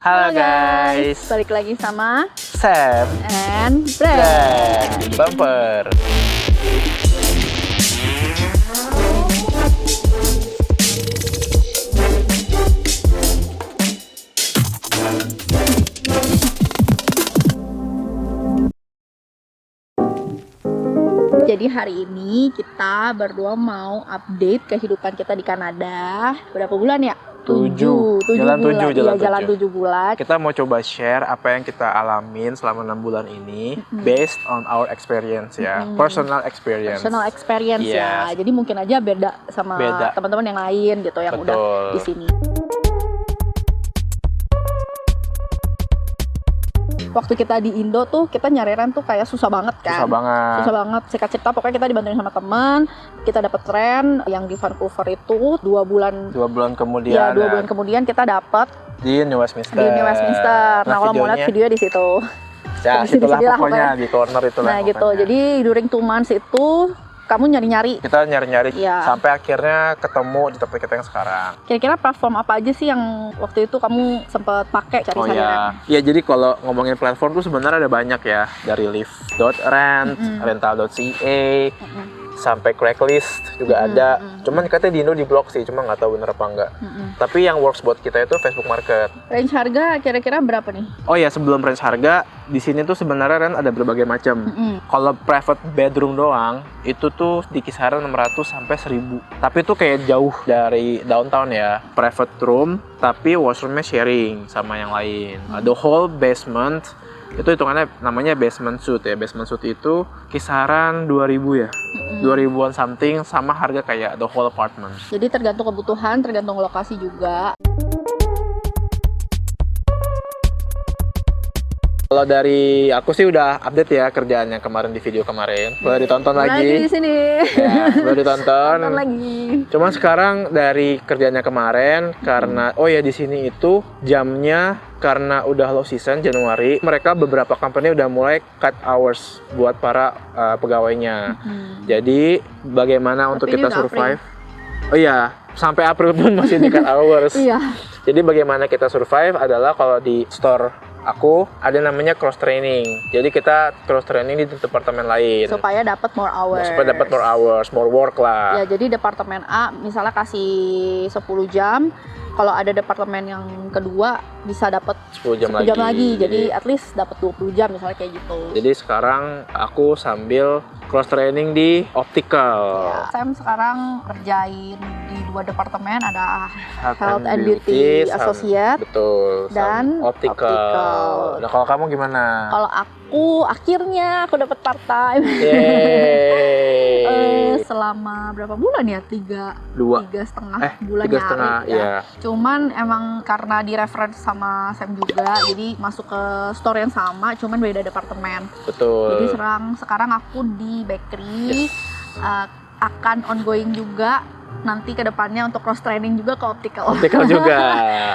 Halo guys, balik lagi sama Sam and Brand. dan Bumper. Jadi hari ini kita berdua mau update kehidupan kita di Kanada. Berapa bulan ya? Tujuh. Jalan bulan. tujuh, Iya, jalan 7 bulan. Kita mau coba share apa yang kita alamin selama 6 bulan ini based on our experience ya, personal experience. Personal experience ya. Jadi mungkin aja beda sama teman-teman yang lain gitu yang Betul. udah di sini. Waktu kita di Indo tuh kita nyari rent tuh kayak susah banget kan. Susah banget. Singkat cerita pokoknya kita dibantuin sama teman, kita dapet rent yang di Vancouver itu 2 bulan. 2 bulan kemudian. Ya, 2 bulan kemudian kita dapat di New Westminster. Nah, kalau mau lihat videonya di situ. Ya, itulah pokoknya di corner itu lah. Nah, gitu. Jadi during 2 months itu kamu nyari-nyari. Kita nyari-nyari ya. Sampai akhirnya ketemu di tempat kita yang sekarang. Kira-kira platform apa aja sih yang waktu itu kamu sempat pakai cari-cari rent? Ya, jadi kalau ngomongin platform tuh sebenarnya ada banyak ya, dari live.rent, rental.ca, sampai Craigslist juga ada. Cuman katanya di Indo di blok sih, cuma nggak tahu bener apa enggak. Tapi yang works buat kita itu Facebook Market. Range harga kira-kira berapa nih? Oh ya, sebelum range harga, di sini tuh sebenarnya rent ada berbagai macam. Kalau private bedroom doang, itu tuh di kisaran 600 sampai 1000. Tapi itu kayak jauh dari downtown ya. Private room, tapi washroomnya sharing sama yang lain. The whole basement itu hitungannya namanya basement suite ya. Basement suite itu kisaran 2000 ya. 2000-an something sama harga kayak the whole apartment. Jadi tergantung kebutuhan, tergantung lokasi juga. Kalau dari aku sih udah update ya kerjaannya kemarin di video kemarin. Boleh ditonton lagi. Di sini. Ya, boleh ditonton. Tonton lagi. Cuma sekarang dari kerjanya kemarin karena di sini itu jamnya karena udah low season Januari, mereka beberapa company udah mulai cut hours buat para pegawainya. Jadi bagaimana untuk kita survive? Oh iya, sampai April pun masih di cut hours. Iya. Jadi bagaimana kita survive adalah kalau di store aku ada namanya cross training. Jadi kita cross training di departemen lain. Supaya dapat more hours. Supaya dapat more hours, more work lah. Ya, jadi departemen A misalnya kasih 10 jam. Kalau ada departemen yang kedua bisa dapat 10 jam lagi. Jadi at least dapat 20 jam misalnya kayak gitu. Jadi sekarang aku sambil cross training di optical. Ya, Sam sekarang kerjain di 2 departemen, ada Health and Beauty Associate. Betul. Dan optical. Nah, kalau kamu gimana? Kalau aku akhirnya aku dapat part time. Selama berapa bulan ya? 3,5 bulan 3,5 ya. Cuman emang karena di reference sama Sam juga, jadi masuk ke store yang sama, cuman beda departemen. Betul. Jadi sekarang aku di bakery. Akan ongoing juga nanti ke depannya untuk cross training juga ke optical. Optical juga.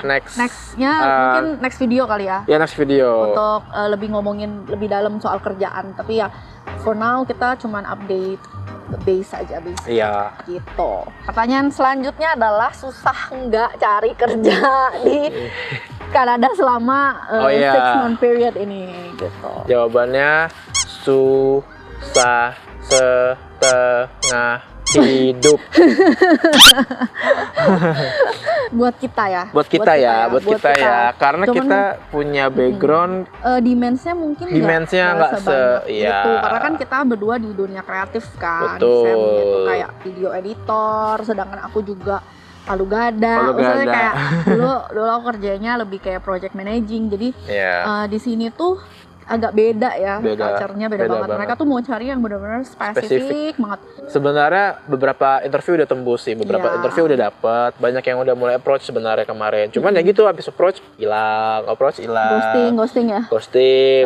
Nextnya mungkin next video kali ya. Ya, next video. Untuk lebih ngomongin lebih dalam soal kerjaan. Tapi ya for now kita cuman update base aja. Iya. Gitu. Pertanyaan selanjutnya adalah susah nggak cari kerja di Kanada selama 6 month period ini gitu. Jawabannya susah setengah hidup. Buat kita ya. Buat kita ya. Karena cuman, kita punya background demand-nya mungkin nggak gitu. Karena kan kita berdua di dunia kreatif kan. Betul. Sam gitu kayak video editor, sedangkan aku juga palu gada. Maksudnya kayak dulu aku kerjanya lebih kayak project managing. Jadi di sini tuh agak beda ya, culture-nya beda banget. Mereka tuh mau cari yang benar-benar spesifik banget. Sebenarnya beberapa interview udah tembus sih, beberapa interview udah dapet, banyak yang udah mulai approach sebenarnya kemarin. Cuman ya gitu, habis approach hilang. Ghosting ya.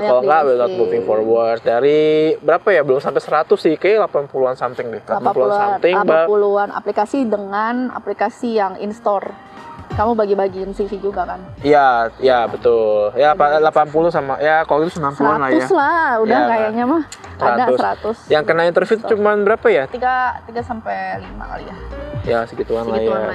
Kalau nggak we're not moving forward. Dari berapa ya? Belum sampai 100 sih, kayak 80-an something deh. 80-an aplikasi dengan aplikasi yang in-store. Kamu bagi-bagiin CV juga kan? Iya, betul. Ya, 80 sama, ya kalau itu 90-an lah ya. 100 lah, udah kayaknya mah. Ada 100. Yang kena interview itu cuma berapa ya? 3 sampai 5 kali ya. Ya, segituan lah ya.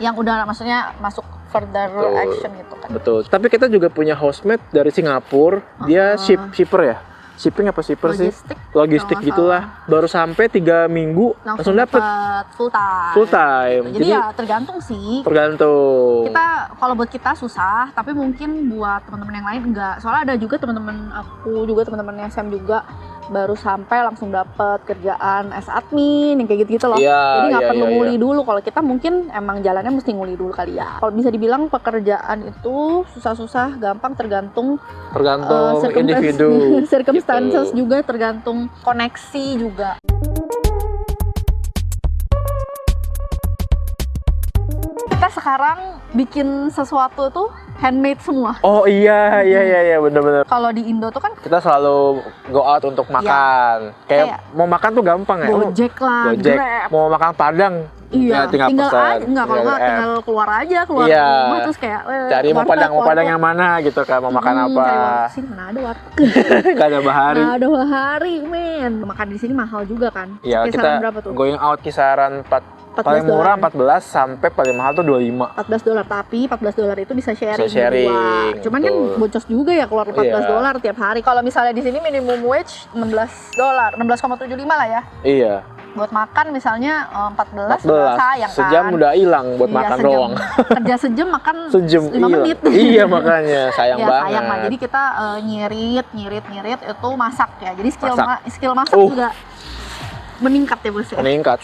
Yang udah maksudnya masuk further action gitu kan. Betul. Tapi kita juga punya housemate dari Singapura. Dia shipper ya. Shipping apa shipper sih? Logistik gitulah. Baru sampai 3 minggu langsung dapet full time. Full time. Jadi ya tergantung sih. Tergantung. Kalau buat kita susah, tapi mungkin buat teman-teman yang lain enggak. Soalnya ada juga teman-teman aku juga, teman-teman Sam juga baru sampai langsung dapat kerjaan as admin yang kayak gitu-gitu loh. Jadi nggak perlu nguli dulu. Kalau kita mungkin emang jalannya mesti nguli dulu kali ya. Kalau bisa dibilang pekerjaan itu susah-susah, gampang tergantung individu, circumstances gitu. Juga tergantung koneksi juga. Kita sekarang bikin sesuatu tuh handmade semua. Oh iya bener-bener. Kalau di Indo tuh kan kita selalu go out untuk makan. Kayak mau makan tuh gampang ya. Gojek lah, Grab. Mau makan Padang. Iya, ya, tinggal aja. Enggak, kalau nggak tinggal keluar rumah terus kayak cari mau Padang yang mana gitu kan, mau makan apa. Di sini mana ada warteg. Gak ada bahari. Nggak ada bahari, men. Makan di sini mahal juga kan. Iya, kita berapa tuh? Going out kisaran paling murah 14 sampai paling mahal tuh 25. $14, tapi $14 itu bisa sharing. Cuman betul. Kan boncos juga ya keluar $14 tiap hari. Kalau misalnya di sini minimum wage $16, 16,75 lah ya. Iya. Buat makan misalnya 14 sayang kan. Sejam udah hilang buat makan doang. Kerja sejam makan 5 menit. Iya makanya sayang banget. Sayang lah. Jadi kita nyirit itu masak ya. Jadi skill masak juga meningkat ya bos ya. Meningkat.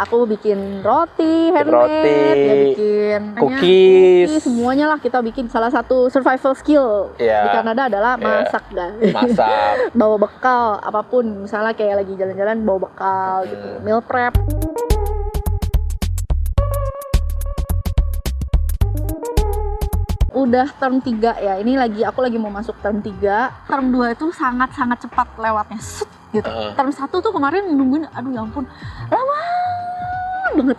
Aku bikin roti handmade, dia bikin cookies, semuanya lah kita bikin. Salah satu survival skill di Kanada adalah masak guys. Masak. Bawa bekal apapun, misalnya kayak lagi jalan-jalan bawa bekal gitu, meal prep. Udah term 3 ya, ini aku lagi mau masuk term 3. Term 2 itu sangat-sangat cepat lewatnya, gitu. Term 1 tuh kemarin nungguin, aduh ya ampun, lama banget,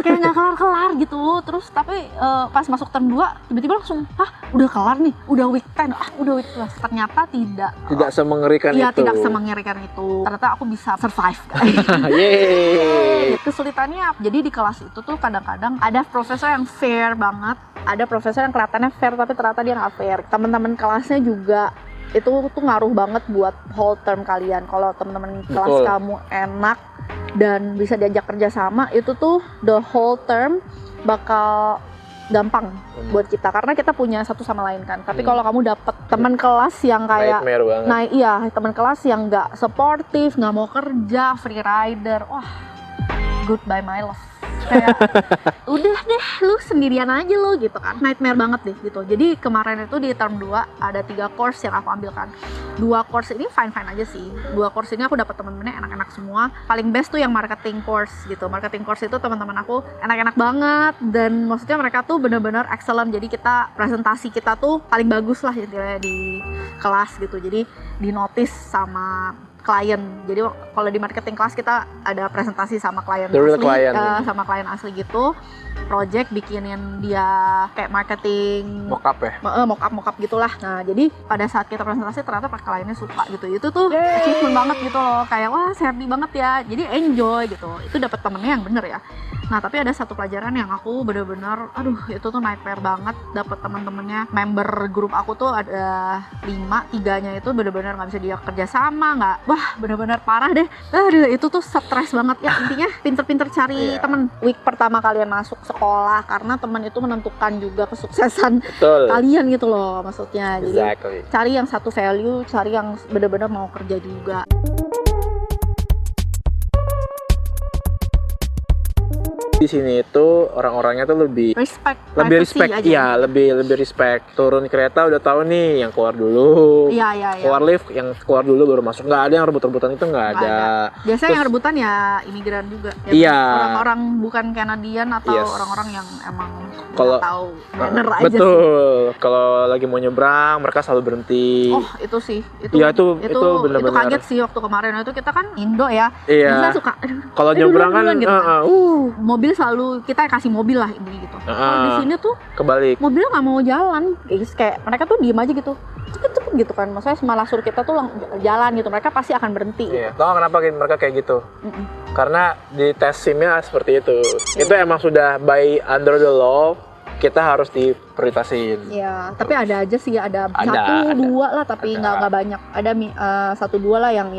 kayak nggak kelar-kelar gitu. Terus tapi pas masuk term 2 tiba-tiba langsung, udah kelar nih, udah week 10, udah week 12. Ternyata tidak semengerikan itu. Iya, tidak semengerikan itu. Ternyata aku bisa survive guys. Yeay. Kesulitannya, jadi di kelas itu tuh kadang-kadang ada profesor yang fair banget, ada profesor yang kelihatannya fair tapi ternyata dia nggak fair. Teman-teman kelasnya juga itu tuh ngaruh banget buat whole term kalian. Kalau teman-teman kelas kamu enak dan bisa diajak kerja sama, itu tuh the whole term bakal gampang buat kita karena kita punya satu sama lain kan. Tapi kalau kamu dapet teman kelas yang kayak teman kelas yang nggak supportive, nggak mau kerja, free rider, wah goodbye my love. Kayak udah deh lu sendirian aja lo gitu kan, nightmare banget deh gitu. Jadi kemarin itu di term 2 ada 3 course yang aku ambilkan. 2 course ini fine aja sih. 2 course ini aku dapat temen-temennya enak-enak semua. Paling best tuh yang marketing course gitu. Marketing course itu teman-teman aku enak-enak banget dan maksudnya mereka tuh bener-bener excellent. Jadi kita presentasi kita tuh paling bagus lah intinya di kelas gitu. Jadi di notice sama klien. Jadi kalau di marketing kelas kita ada presentasi sama klien sama klien asli gitu. Project bikinin dia kayak marketing mock-up ya? Mock-up gitulah. Nah, jadi pada saat kita presentasi ternyata kliennya suka gitu. Itu tuh achievement banget gitu loh. Kayak wah, happy banget ya. Jadi enjoy gitu. Itu dapat temennya yang bener ya. Nah, tapi ada satu pelajaran yang aku bener-bener itu tuh nightmare banget. Dapat temen-temennya, member grup aku tuh ada 5, 3-nya itu bener-bener nggak bisa dia kerja sama, wah bener-bener parah deh. Itu tuh stres banget ya. Intinya pinter-pinter cari temen. Week pertama kalian masuk sekolah karena teman itu menentukan juga kesuksesan kalian gitu loh maksudnya. Jadi cari yang satu value, cari yang bener-bener mau kerja juga. Di sini itu orang-orangnya tuh lebih respect, iya lebih respect. Turun kereta udah tahu nih yang keluar dulu, keluar lift yang keluar dulu baru masuk. Nggak ada yang rebut-rebutan itu nggak ada. Biasanya yang rebutan ya imigran juga. Orang-orang bukan Kanadian atau orang-orang yang emang nggak tahu manner aja. Betul. Kalau lagi mau nyebrang mereka selalu berhenti. Oh itu sih. Itu benar-benar. Itu kaget sih waktu kemarin itu kita kan Indo ya. Biasa suka. Kalau nyebrang kan gitu. Mobil selalu kita kasih mobil lah ini gitu. Kalau di sini tuh kebalik. Mobilnya nggak mau jalan, kayak mereka tuh diem aja gitu. Cepet gitu kan, maksudnya malah suruh kita tuh jalan gitu, mereka pasti akan berhenti. Iya. Tahu kenapa mereka kayak gitu? Karena di tes SIM-nya seperti itu. Itu emang sudah by under the law, kita harus diprioritasin. Iya, tapi ada aja sih, ada 1-2 lah, tapi nggak banyak. Ada 1-2 lah yang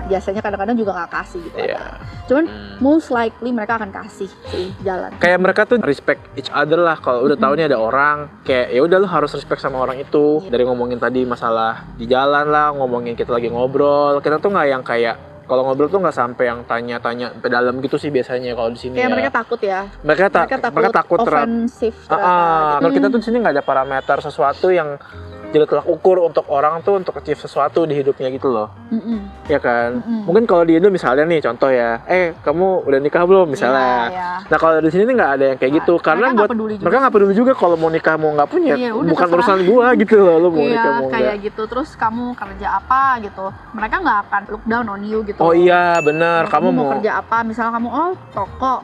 biasanya kadang-kadang juga nggak kasih gitu. Iya. Cuman most likely mereka akan kasih sih jalan. Kayak mereka tuh respect each other lah. Kalau udah tahu nih ada orang, kayak ya udah lu harus respect sama orang itu. Dari ngomongin tadi masalah di jalan lah, ngomongin kita lagi ngobrol. Kita tuh nggak yang kayak kalau ngobrol tuh nggak sampai yang tanya-tanya sampai dalam gitu sih biasanya kalau di sini. Kayak ya. mereka takut ya. Mereka takut ofensif. Gitu. Kalau kita tuh di sini nggak ada parameter sesuatu yang jadi tolak ukur untuk orang tuh untuk achieve sesuatu di hidupnya gitu loh. Ya kan? Mungkin kalau di Indo misalnya nih contoh ya, kamu udah nikah belum misalnya. Iya. Nah kalau di sini nih nggak ada yang kayak gitu, karena buat mereka nggak peduli juga kalau mau nikah mau nggak punya, bukan urusan gua gitu loh, lu mau nikah mau kayak gitu. Terus kamu kerja apa gitu, mereka nggak akan look down on you gitu. Oh iya benar, kamu mau kerja apa, misalnya kamu toko,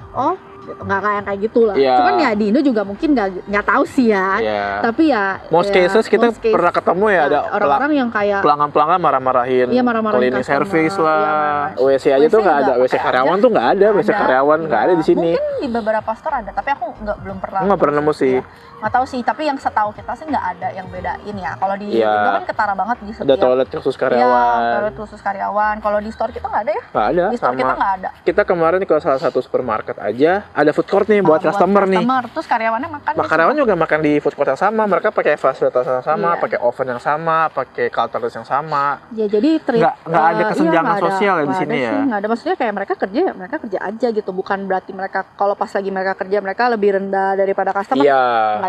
gitu. Nggak kayak gitu lah. Yeah. Cuman ya di Indo juga mungkin nggak tahu sih ya. Yeah. Tapi ya most cases kita pernah ketemu ya ada orang-orang yang kayak pelanggan marah-marahin, cleaning service lah, WC aja tuh nggak ada, WC karyawan tuh nggak ada, WC karyawan nggak ada di sini. Mungkin di beberapa store ada, tapi aku belum pernah. Nggak pernah nemu sih. Nggak tahu sih, tapi yang setahu kita sih nggak ada yang bedain ya. Kalau di Indo kan ketara banget di setiap. Ada toilet khusus karyawan. Iya, toilet khusus karyawan. Kalau di store kita nggak ada ya? Nggak ada. Di store kita nggak ada. Kita kemarin ke salah satu supermarket aja ada food court nih buat customer nih. Terus karyawannya makan. Karyawan juga makan di food court yang sama. Mereka pakai fasilitas yang sama, pakai oven yang sama, pakai counterless yang sama. Ya jadi nggak ada kesenjangan sosial ya di sini ya. Nggak ada, maksudnya kayak mereka kerja aja gitu. Bukan berarti mereka kalau pas lagi mereka kerja mereka lebih rendah daripada customer. Iya,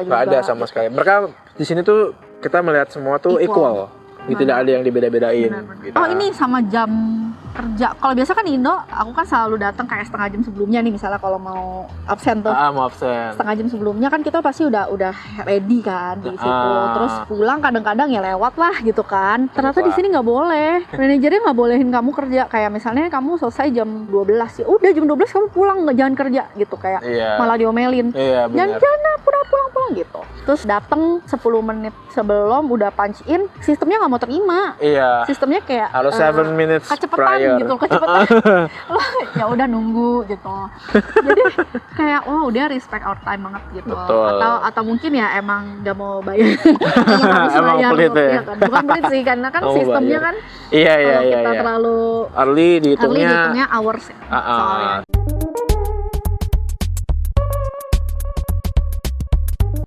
nggak ada sama sekali. Mereka di sini tuh kita melihat semua tuh equal. Tidak ada yang dibeda-bedain. Gitu. Oh ini sama jam kerja. Kalau biasa kan di Indo, aku kan selalu datang kayak setengah jam sebelumnya nih, misalnya kalau mau absen tuh. Mau absen. Setengah jam sebelumnya kan kita pasti udah ready kan di situ. Terus pulang kadang-kadang ya lewat lah gitu kan. Ternyata di sini nggak boleh. Manajernya nggak bolehin kamu kerja. Kayak misalnya kamu selesai jam 12 ya udah jam 12 kamu pulang, jangan kerja gitu kayak. Malah diomelin. Iya, jangan pulang gitu. Terus datang 10 menit sebelum udah punch in, sistemnya nggak mau terima. Iya. Sistemnya kayak harus 7 minutes kecepatan gitu, kecepatan. Ya udah nunggu gitu. Jadi kayak udah respect our time banget gitu. Betul. Atau mungkin ya emang nggak mau bayar. Emang pelit ya. Kan? Bukan pelit sih, karena kan sistemnya kan kalau kita terlalu early dihitungnya hours soalnya.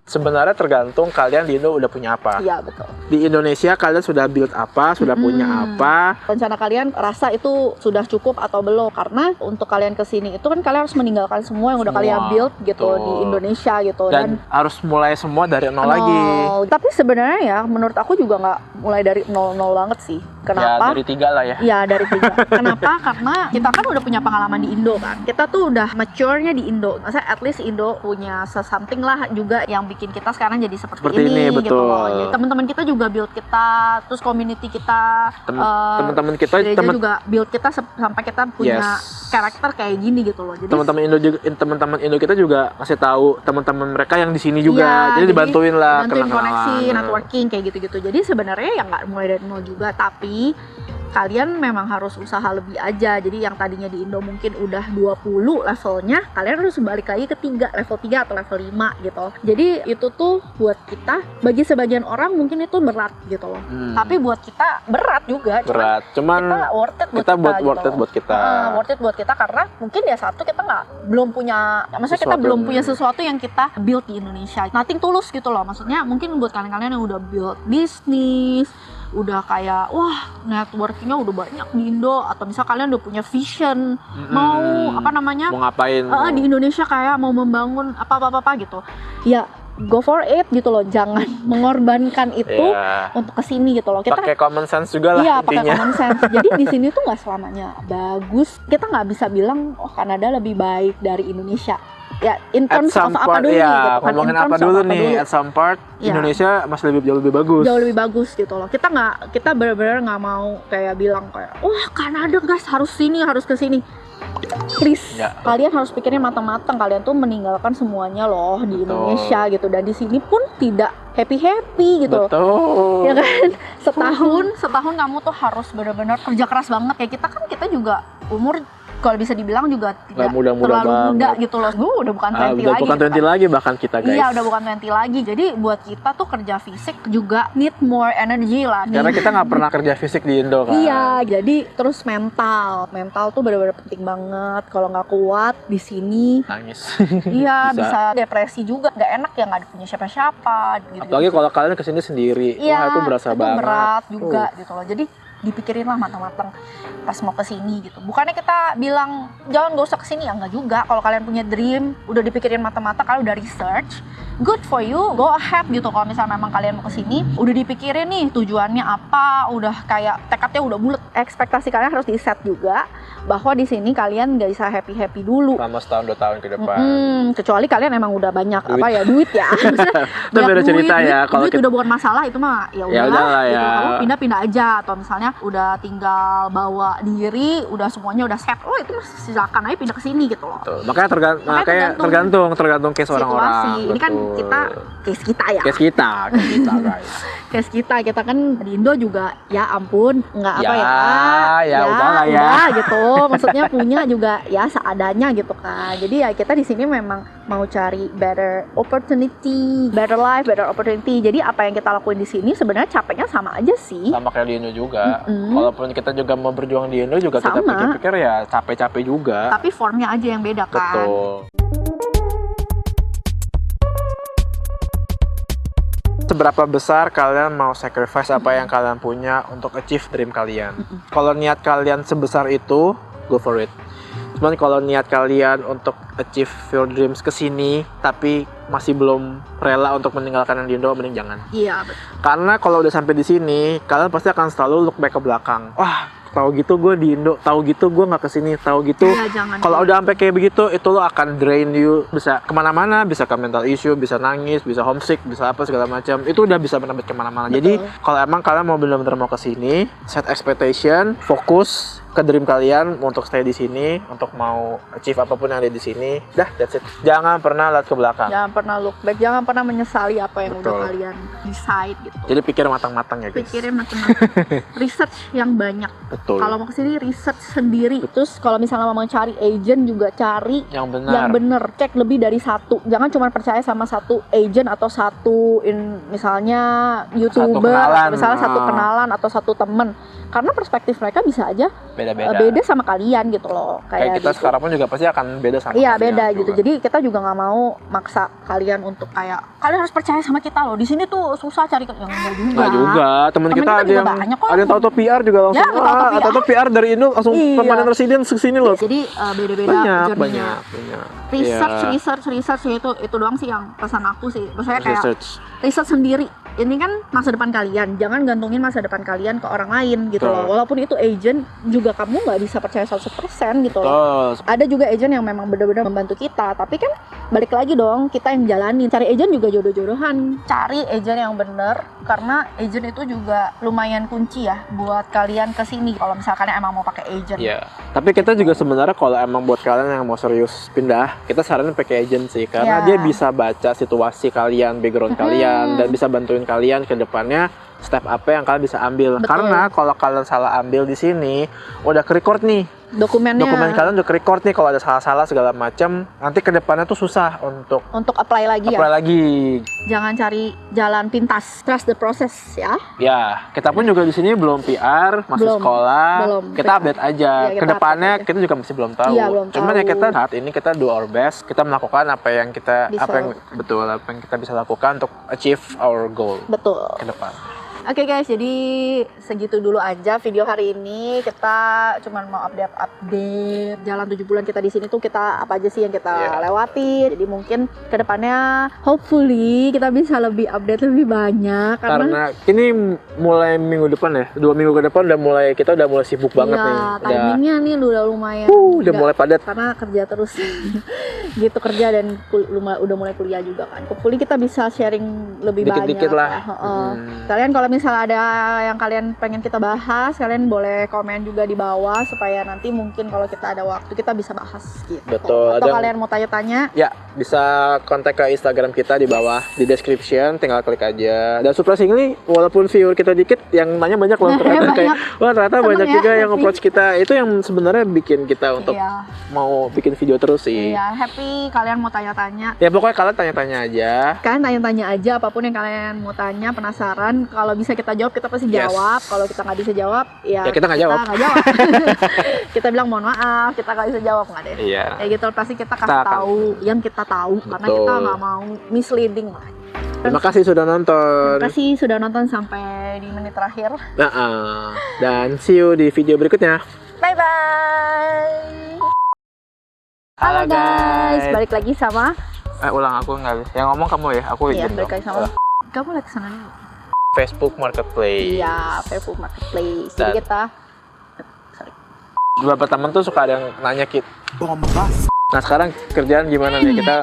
Sebenarnya tergantung kalian di Indo udah punya apa. Iya, betul. Di Indonesia kalian sudah build apa, sudah punya apa. Rencana kalian rasa itu sudah cukup atau belum? Karena untuk kalian kesini itu kan kalian harus meninggalkan semua yang udah kalian build gitu di Indonesia gitu. Dan harus mulai semua dari nol lagi. Tapi sebenarnya ya menurut aku juga nggak mulai dari nol banget sih. Kenapa? Ya dari 3 lah ya. Iya dari 3. Kenapa? Karena kita kan udah punya pengalaman di Indo kan. Kita tuh udah mature-nya di Indo. Maksudnya at least Indo punya something lah juga yang bikin kita sekarang jadi seperti ini gitu loh. Jadi teman-teman kita juga build kita, terus community kita, teman-teman kita juga build kita sampai kita punya karakter kayak gini gitu loh. Jadi teman-teman Indo kita juga ngasih tahu teman-teman mereka yang di sini juga. Jadi dibantuin lah, bantuin koneksi, networking kayak gitu-gitu. Jadi sebenarnya ya nggak mulai dari nol juga, tapi kalian memang harus usaha lebih aja. Jadi yang tadinya di Indo mungkin udah 20 levelnya, kalian harus balik lagi ke level 3 atau level 5 gitu. Jadi itu tuh buat kita, bagi sebagian orang mungkin itu berat gitu loh. Tapi buat kita berat juga. Cuman kita worth it buat kita. Worth it buat kita karena mungkin ya satu kita belum punya, maksudnya kita belum punya sesuatu yang kita build di Indonesia. Nothing tulus gitu loh. Maksudnya mungkin buat kalian-kalian yang udah build bisnis, udah kayak networkingnya udah banyak di Indo, atau misal kalian udah punya vision mau ngapain di Indonesia kayak mau membangun apa gitu ya, go for it gitu loh, jangan mengorbankan itu untuk kesini gitu loh. Kita pakai common sense juga lah. Iya, pakai common sense. Jadi di sini tuh nggak selamanya bagus. Kita nggak bisa bilang Kanada lebih baik dari Indonesia. ya in terms of apa dulu ya, gitu kan. Ngomongin apa dulu nih, at some part Indonesia masih jauh lebih bagus. Jauh lebih bagus gitu loh. Kita benar-benar nggak mau kayak bilang kayak wah Kanada guys harus sini, harus ke sini. Please, kalian harus pikirnya matang-matang. Kalian tuh meninggalkan semuanya loh di Indonesia gitu, dan di sini pun tidak happy gitu. Betul. Ya kan? Setahun kamu tuh harus benar-benar kerja keras banget. Kayak kita juga umur kalau bisa dibilang juga tidak terlalu muda gitu loh. Udah bukan 20 lagi. Udah bukan 20 lagi bahkan kita guys. Iya, udah bukan 20 lagi. Jadi buat kita tuh kerja fisik juga need more energy lah. Karena kita nggak pernah kerja fisik di Indo kan. Iya, jadi terus mental tuh benar-benar penting banget. Kalau nggak kuat di sini nangis. Iya, bisa depresi juga. Nggak enak ya, nggak punya siapa-siapa. Gitu. Apalagi kalau kalian kesini sendiri. Iya, wah, itu berasa itu banget. berat juga gitu loh. Jadi dipikirin lah matang-matang pas mau kesini gitu. Bukannya kita bilang jangan gak usah kesini, ya enggak juga. Kalau kalian punya dream, udah dipikirin matang-matang, kalau udah research, good for you, go ahead gitu. Kalau misalnya memang kalian mau kesini, udah dipikirin nih tujuannya apa, udah kayak tekadnya udah bulat. Ekspektasi kalian harus di set juga bahwa di sini kalian gak bisa happy dulu selama setahun 2 tahun ke depan. Kecuali kalian emang udah banyak duit ya. Itu beda cerita ya. Kalau duit udah bukan masalah, itu mah ya udahlah ya. Gitu. Kamu pindah-pindah aja, atau misalnya udah tinggal bawa diri, udah semuanya udah set, itu silakan aja pindah ke sini gitu loh. Betul. Makanya tergantung case orang-orang. Ini kan case kita ya. Case kita guys. Case kita kan di Indo juga ya ampun, nggak apa ya udahlah ya. Udah, gitu. Maksudnya punya juga ya seadanya gitu kan. Jadi ya kita di sini memang mau cari better opportunity, better life, better opportunity. Jadi apa yang kita lakuin di sini sebenarnya capeknya sama aja sih. Sama kayak di Indo juga. Walaupun kita juga mau berjuang di Indo juga kita pikir-pikir ya capek-capek juga. Tapi formnya aja yang beda kan. Betul. Seberapa besar kalian mau sacrifice apa yang kalian punya untuk achieve dream kalian? Kalau niat kalian sebesar itu, go for it. Cuman kalau niat kalian untuk achieve your dreams kesini, tapi masih belum rela untuk meninggalkan yang di Indo, mending jangan. Iya, betul. Karena kalau udah sampai di sini, kalian pasti akan selalu look back ke belakang. Wah, tahu gitu gue di Indo, tahu gitu gue nggak kesini, tahu gitu. Kalau udah sampai kayak begitu, itu lo akan drain you, bisa kemana-mana, bisa ke mental issue, bisa nangis, bisa homesick, bisa apa segala macam. Itu udah bisa menembus kemana-mana. Jadi kalau emang kalian mau benar-benar mau kesini, set expectation, fokus ke dream kalian untuk stay di sini, untuk mau achieve apapun yang ada di sini. Dah, that's it. Jangan pernah lihat ke belakang. Jangan pernah look back, jangan pernah menyesali apa yang udah kalian decide gitu. Jadi pikir matang-matang ya guys. Pikirin matang-matang. Research yang banyak. Betul. Kalau mau kesini research sendiri. Terus kalau misalnya mau cari agent juga cari yang benar. Yang bener. Cek lebih dari satu. Jangan cuma percaya sama satu agent atau satu misalnya YouTuber, misalnya satu kenalan atau satu temen. Karena perspektif mereka bisa aja beda sama kalian gitu loh. Kayak kita gitu. Sekarang pun juga pasti akan beda sama kalian. Iya, beda gitu. Jadi kita juga nggak mau maksa kalian untuk kayak kalian harus percaya sama kita loh. Di sini tuh susah cari yang enggak juga. Temen kita ada yang tahu PR juga langsung. Ya, atau PR dari Indo langsung permanent resident ke sini loh. Jadi beda-beda banyak. Research itu doang sih yang pesan aku sih. Maksudnya kayak research sendiri. Ini kan masa depan kalian, jangan gantungin masa depan kalian ke orang lain gitu loh. Walaupun itu agent, juga kamu nggak bisa percaya 100% gitu loh. Ada juga agent yang memang benar-benar membantu kita, tapi kan balik lagi dong, kita yang jalanin. Cari agent juga jodoh-jodohan. Cari agent yang bener, karena agent itu juga lumayan kunci ya buat kalian kesini. Kalau misalkan emang mau pakai agent. Iya. Tapi kita juga sebenarnya kalau emang buat kalian yang mau serius pindah, kita saranin pakai agent sih, karena dia bisa baca situasi kalian, background kalian, dan bisa bantuin kalian ke depannya step apa yang kalian bisa ambil. Betul. Karena kalau kalian salah ambil di sini, udah ke-record nih. Dokumen kalian udah ke-record nih, kalau ada salah-salah segala macam, nanti ke depannya tuh susah untuk apply lagi. Jangan cari jalan pintas, trust the process ya. Ya, kita pun juga di sini belum PR, masih sekolah. Kita update aja. Ya, ke depannya kita juga masih belum tahu. Ya, Cuman ya kita saat ini kita do our best, kita melakukan apa yang kita bisa lakukan untuk achieve our goal. Betul. Ke depan. Oke guys, jadi segitu dulu aja video hari ini. Kita cuma mau update jalan 7 bulan kita di sini tuh kita apa aja sih yang kita lewati. Jadi mungkin kedepannya hopefully kita bisa lebih update lebih banyak. Karena ini mulai minggu depan ya, 2 minggu ke depan kita udah mulai sibuk banget nih. Timingnya nih udah lumayan udah mulai padat. Karena kerja terus gitu, kerja dan udah mulai kuliah juga kan. Hopefully kita bisa sharing lebih Dikit-dikit banyak lah. Kalian kalau misalnya ada yang kalian pengen kita bahas, kalian boleh komen juga di bawah supaya nanti mungkin kalau kita ada waktu kita bisa bahas gitu. Betul. Atau kalian mau tanya-tanya, ya bisa kontak ke Instagram kita di bawah di description, tinggal klik aja. Dan surprisingly walaupun viewer kita dikit, yang nanya banyak loh ternyata. Kayak wah ternyata Seneng banyak ya, juga yang happy. approach kita. Itu yang sebenarnya bikin kita untuk mau bikin video terus sih. Iya, happy. Kalian mau tanya-tanya, Ya pokoknya kalian tanya-tanya aja. kalian tanya-tanya aja apapun yang kalian mau tanya, penasaran. Kalau bisa kita jawab, kita pasti jawab. Kalau kita nggak bisa jawab, ya kita nggak jawab. Kita bilang mohon maaf, kita nggak bisa jawab, nggak deh. Iya. Ya gitu, pasti kita kasih tahu yang kita tahu. Karena kita nggak mau misleading lah. Terima kasih sudah nonton. Terima kasih sudah nonton sampai di menit terakhir. Dan see you di video berikutnya. Bye-bye. Halo guys. Balik lagi sama Ulang, aku nggak bisa. Yang ngomong kamu ya, aku iya, izin balik dong. lagi sama kamu lihat kesana dulu. Facebook Marketplace. Iya, Facebook Marketplace. Jadi Dan- kita Beberapa teman tuh suka ada yang nanya kita. Nah sekarang kerjaan gimana nih kita